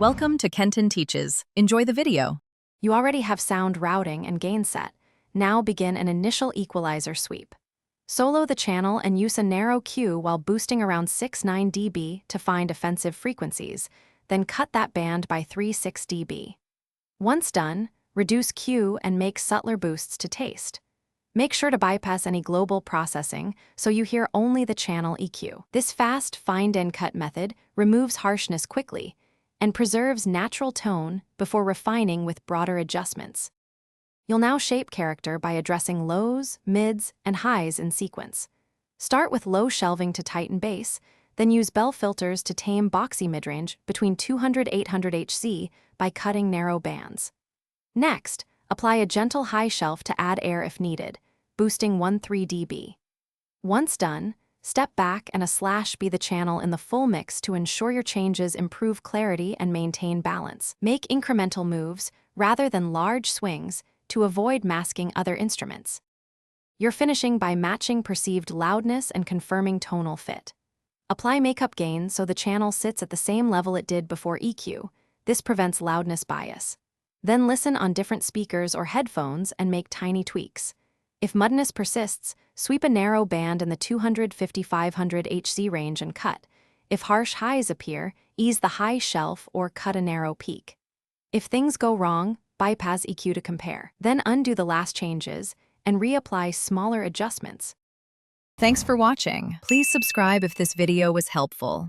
Welcome to Kenton Teaches. Enjoy the video. You already have sound routing and gain set. Now begin an initial equalizer sweep. Solo the channel and use a narrow Q while boosting around 6-9 dB to find offensive frequencies, then cut that band by 3-6 dB. Once done, reduce Q and make subtler boosts to taste. Make sure to bypass any global processing so you hear only the channel EQ. This fast find and cut method removes harshness quickly and preserves natural tone before refining with broader adjustments. You'll now shape character by addressing lows, mids, and highs in sequence. Start with low shelving to tighten bass, then use bell filters to tame boxy midrange between 200-800 Hz by cutting narrow bands. Next, apply a gentle high shelf to add air if needed, boosting 1-3 dB. Once done, step back and a slash be the channel in the full mix to ensure your changes improve clarity and maintain balance. Make incremental moves rather than large swings to avoid masking other instruments. You're finishing by matching perceived loudness and confirming tonal fit. Apply makeup gain so the channel sits at the same level it did before EQ. This prevents loudness bias. Then listen on different speakers or headphones and make tiny tweaks. If muddiness persists, sweep a narrow band in the 250-500 Hz range and cut. If harsh highs appear, ease the high shelf or cut a narrow peak. If things go wrong, bypass EQ to compare. Then undo the last changes and reapply smaller adjustments. Thanks for watching. Please subscribe if this video was helpful.